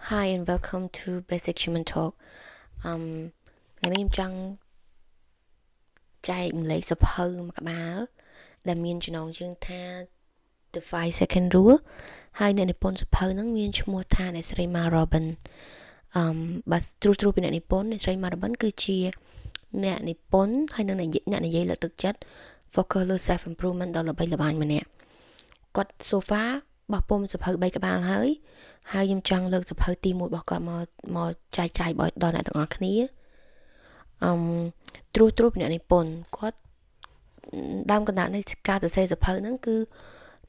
Hi and welcome to Basic Human Talk. Ngày nay em chăng chạy lấy sập hư mà các bạn đã miền cho nó chương tha the 5 second rule. Hai nền Nippon sập hư nắng miền cho mua tha này Srima Robin. But true bên Nippon này Srima Robin cứ chia nè Nippon hai nền này dây là thực chất focus self improvement đó là bây là bạn mà nè. Còn so far bọc bom sập hư bay các bạn hơi hai em chăng lực sập hư tim một bọc cả mà chạy bỏ đòn lại tặngគ្នាtrue bên này Nippon គាត់ដើមកណ្ដាលនៃការសរសេរសភៅហ្នឹងគឺ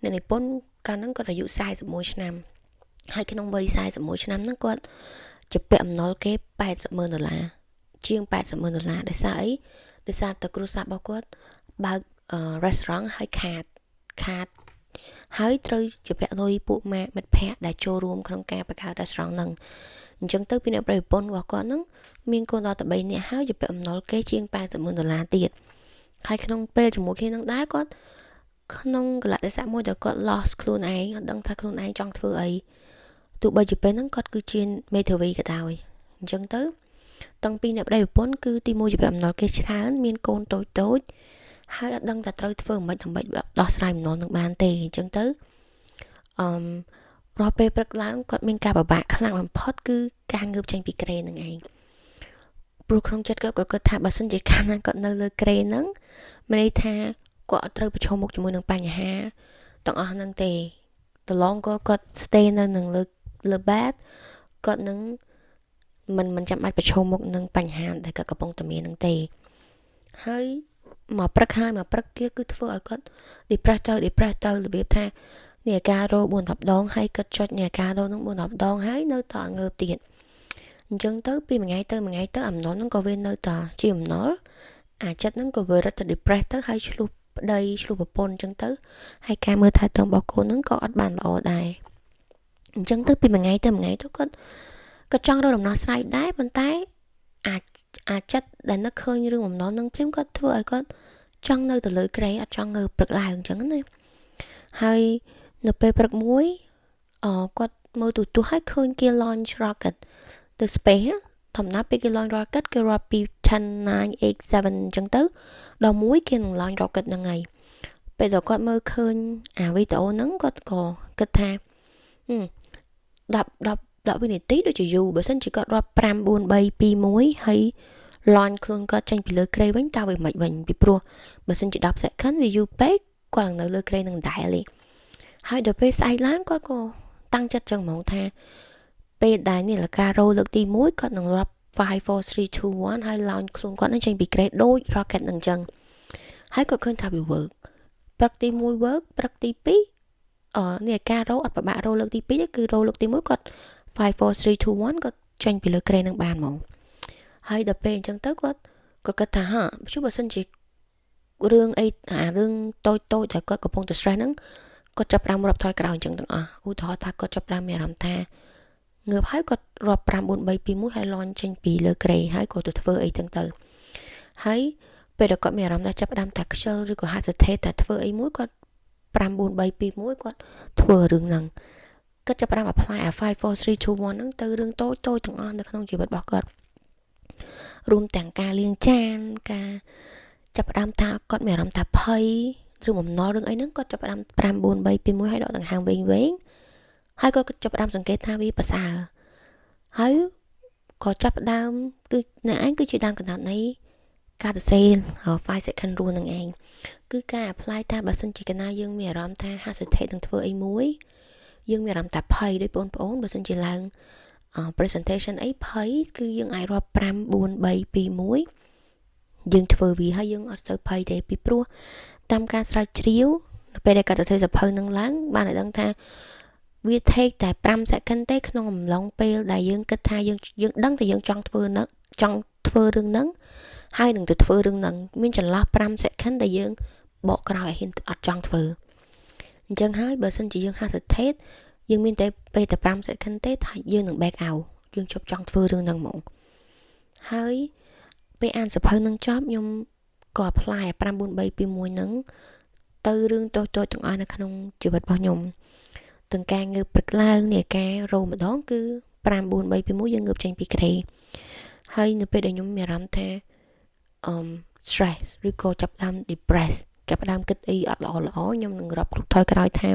អ្នកនិពន្ធកាលហ្នឹងគាត់អាយុ41ឆ្នាំហើយក្នុងវ័យ41ឆ្នាំហ្នឹងគាត់ជាពាក់អំណុលគេ$800,000ជាង$800,000ដោយសារអីដោយសារតែគ្រួសាររបស់គាត់បើកrestaurant ហើយខាតហើយត្រូវជាពាក់លុយពួកម៉ាក់មិត្តភ័ក្តិដែលចូលរួមក្នុងការបង្កើត restaurant ហ្នឹងអញ្ចឹងទៅពីអ្នកប្រពន្ធរបស់គាត់ហ្នឹងមានកូនដល់តែ3នាក់ហើយជាពាក់អំណុលគេជាង$80,000ទៀតហើយក្នុងពេលជាមួយគ្នានឹងដែរគាត់ក្នុងកលៈទេសៈមួយដែលគាត់ lost ខ្លួនឯងអត់ដឹងថាខ្លួនឯងចង់ធ្វើអីទោះបីជាពេលហ្នឹងគាត់គឺជាមេធាវីក៏ដោយអញ្ចឹងទៅតាំងពីអ្នកប្រពន្ធគឺទីមួយជាពាក់អំណុលគេច្រើនមានកូនតូចហើយអត់ដឹងថាត្រូវធ្វើមិនដើម្បីដោះស្រាយអំណុលនឹងបានទេអញ្ចឹងទៅរាល់ពេលព្រឹកឡើងគាត់មានការពិបាកខ្លាំងបំផុតគឺការងើបចេញពីក្រែនឹងឯងព្រោះក្នុងចិត្តគាត់ក៏គិតថាបើសិនជាកាលណាគាត់នៅលើក្រែហ្នឹងមានន័យថាគាត់អត់ត្រូវប្រឈមមុខជាមួយនឹងបញ្ហាទាំងអស់ហ្នឹងទេthe longer គាត់ stay នៅនឹងលើ bed គាត់នឹងមិនចាំបាច់ប្រឈមមុខនឹងបញ្ហាដែលគាត់កំពុងតែមានហ្នឹងទេហើយមកព្រឹកទៀតគឺធ្វើឲ្យគាត់ depress ទៅរបៀបថានេះអាការរោ4-10 ដងហើយគាត់ចុចនេះអាការរោនឹង4-10 ដងហើយនៅតែងើបទៀតអញ្ចឹងទៅពីមួយថ្ងៃទៅអំណុលហ្នឹងក៏វានៅតែជាអំណុលអាចិត្តហ្នឹងក៏វារត់ទៅ depress ទៅហើយឆ្លោះប្តីឆ្លោះប្រពន្ធអញ្ចឹងទៅហើយការមើលថែទាំរបស់កូនហ្នឹងក៏អត់បានល្អដែរអញ្ចឹងទៅពីមួយថ្ងៃទៅគាត់ចង់រកដំណោះស្រាយដែរប៉ុន្តែអាចចិត្តដែលនឹកឃើញរឿងអំណុលហ្នឹងភ្លាមគាត់ធ្វើឲ្យគាត់ចង់នៅទៅលើក្រែអត់ចង់ងើបព្រឹកឡើងអញ្ចឹងណាហើយនៅពេលព្រឹកមួយគាត់មើលទូរទស្សន៍ហើយឃើញគេ launch rocket ទៅ space ធម្មតាពេលគេ launch rocket គេរាប់ពី10 9 8 7អញ្ចឹងទៅដល់មួយគេនឹង launch rocket ហ្នឹងហើយពេលដែលគាត់មើលឃើញអាវីដេអូហ្នឹងគាត់ក៏គិតថា10វិនាទីដូចជាយូរបើសិនជាគាត់រាប់5 4 3 2 1ហើយ launch ខ្លួនគាត់ចេញពីលើក្រែវិញតើវាមិនវិញពីព្រោះបើសិនជា10 second វាយូរពេកគាត់នឹងនៅលើក្រែនឹងដែរលេហើយដល់ពេលស្អែកឡើងគាត់ក៏តាំងចិត្តចឹងហ្មងថាពេលដែលនេះលការរោលើកទី1គាត់នឹងរាប់5 4 3 2 1ហើយ launch ខ្លួនគាត់នឹងចេញពីក្រែដូច rocket នឹងចឹងហើយគាត់ឃើញថាវា work ព្រឹកទី1 work ព្រឹកទី2នេះការរោអត់ប្របាក់រោលើកទី2ទេគឺរោលើកទី1គាត់5 4 3 2 1គាត់ចេញពីលើក្រែនឹងបានហ្មងហើយដល់ពេលអញ្ចឹងទៅគាត់ក៏គិតថាបើសិនជារឿងអីរឿងតូចដែលគាត់កំពុងតែ stress ហ្នឹងគាត់ចាប់រាប់ថយក្រោយអញ្ចឹងទាំងអស់ឧទាហរណ៍ថាគាត់ចាប់មានអារម្មណ៍ថាងើបហើយគាត់រាប់5 4 3 2 1ហើយ launch ចេញពីលើក្រែហើយគាត់ទៅធ្វើអីទាំងទៅហើយពេលដែលគាត់មានអារម្មណ៍ថាចាប់តែខ្ជិលឬក៏ hesitate តែធ្វើអីមួយគាត់5 4 3 2 1គាត់ធ្វើរឿងហ្នឹងគាត់ចាប់apply 5 4 3 2 1ហ្នឹងទៅរឿងតូចទាំងអស់នៅក្នុងជីវិតរបស់គាត់រួមទាំងការលាងចានការចាប់ផ្ដើមថាគាត់មានអារម្មណ៍ថាភ័យឬបំណុលរឿងអីហ្នឹងគាត់ចាប់ផ្ដើម5 4 3 2 1ហើយដកដង្ហើមវែងហើយគាត់ចាប់ផ្ដើមសង្កេតថាវាប្រសើរហើយក៏ចាប់ផ្ដើមគឺអ្នកឯងគឺជាដើមកណ្ដាលនៃការសរសេរ5 second rule នឹងឯងគឺការ apply ថាបើសិនជាកណាយើងមានអារម្មណ៍ថា hesitate នឹងធ្វើអីមួយយើងមានអារម្មណ៍ថាភ័យដោយបងប្អូនបើសិនជាឡើងpresentation អីភ័យគឺយើងអាចរាប់5 4 3 2 1យើងធ្វើវាហើយយើងអត់សូវភ័យទេពីព្រោះតាមការស្រាវជ្រាវពេលដែលគាត់សរសេរសភៅនឹងឡើងបានឲ្យដឹងថាវា take តែ5 second ទេក្នុងអំឡុងពេលដែលយើងគិតថាយើងដឹងតែយើងចង់ធ្វើរឿងហ្នឹងហើយនឹងទៅធ្វើរឿងហ្នឹងមានចន្លោះ5 second ដែលយើងបកក្រោយឲ្យហ៊ានអត់ចង់ធ្វើអញ្ចឹងហើយបើសិនជាយើង hesitate យើងមានតែពេលតែ5 second ទេថាយើងនឹង back out យើងជប់ចង់ធ្វើរឿងហ្នឹងហ្មងហើយពេលអានសភៅនឹងចប់ខ្ញុំក៏ apply 5 4 3 2 1ហ្នឹងទៅរឿងតូចទាំងអស់នៅក្នុងជីវិតរបស់ខ្ញុំទាំងការងើបព្រឹកឡើងនេះការរោម្ដងគឺ 5 4 3 2 1យើងងើបចេញពីក្រេហើយនៅពេលដែលខ្ញុំមានអារម្មណ៍ថាstress ឬក៏ចាប់ផ្ដើម depress ចាប់ផ្ដើមគិតអីអត់ល្អខ្ញុំនឹងរាប់ថយក្រោយថា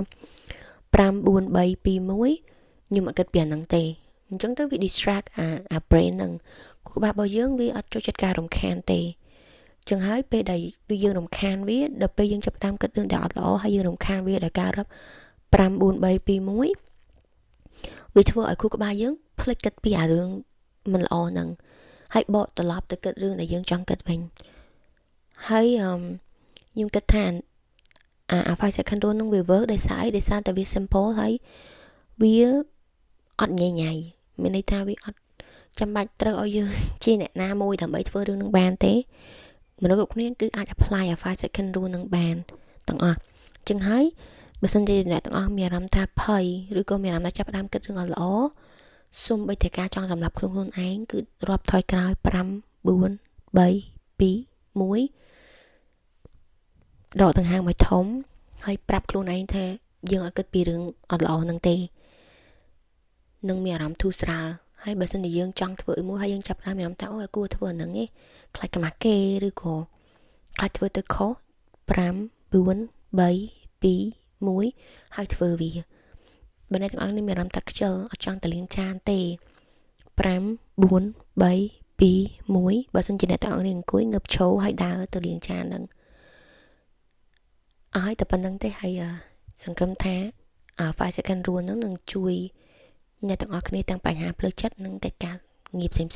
5 4 3 2 1ខ្ញុំអត់គិតពីអាហ្នឹងទេអញ្ចឹងទៅវា distract អា brain ហ្នឹងខួរក្បាលរបស់យើងវាអត់ចូលចិត្តការរំខានទេចឹងហើយពេលដែលយើងរំខានវាដល់ពេលយើងចាប់ផ្ដើមគិតរឿងដែលអត់ល្អហើយយើងរំខានវាដោយការរាប់5 4 3 2 1វាធ្វើឲ្យខួរក្បាលយើងភ្លេចគិតពីអារឿងមិនល្អហ្នឹងហើយបកត្រឡប់ទៅគិតរឿងដែលយើងចង់គិតវិញហើយខ្ញុំគិតថា5 second rule ហ្នឹងវា work ដោយសារតែវា simple ហើយវាអត់ញ៉ៃមានន័យថាវាអត់ចាំបាច់ត្រូវឲ្យយើងជាអ្នកណាមួយដើម្បីធ្វើរឿងនឹងបានទេមនុស្សគ្រប់គ្នាគឺអាច apply 5 second rule នឹងបានទាំងអស់ចឹងហើយបើសិនជាអ្នកទាំងអស់មានអារម្មណ៍ថាភ័យឬក៏មានអារម្មណ៍ថាចាប់ផ្ដើមគិតរឿងអត់ល្អសូម្បីតែការចង់សម្លាប់ខ្លួនឯងគឺរាប់ថយក្រោយ5 4 3 2 1ដកដង្ហើមឲ្យធំហើយប្រាប់ខ្លួនឯងថាយើងអត់គិតពីរឿងអត់ល្អហ្នឹងទេនឹងមានអារម្មណ៍ធូរស្រាលហើយបើសិនជាយើងចង់ធ្វើអីមួយហើយយើងចាប់ផ្ដើមមានអារម្មណ៍ថាអូគួរធ្វើអាហ្នឹងឯងខ្លាចខ្មាស់គេឬក៏ខ្លាចធ្វើទៅខុស5 4 3 2 1ហើយធ្វើវាបើអ្នកទាំងអស់នេះមានអារម្មណ៍ថាខ្ជិលអត់ចង់ទៅលាងចានទេ5 4 3 2 1បើសិនជាអ្នកទាំងអស់នេះអង្គុយងើបឈរហើយដើរទៅលាងចានហ្នឹងឲ្យតែប៉ុណ្្នឹងទេហើយសង្ឃឹមថា5 second rule ហ្នឹងនឹងជួយអ្នកទាំងអស់គ្នាទាំងបញ្ហាផ្លូវចិត្តនិងកិច្ចការងារផ្សេងៗ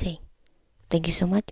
Thank you so much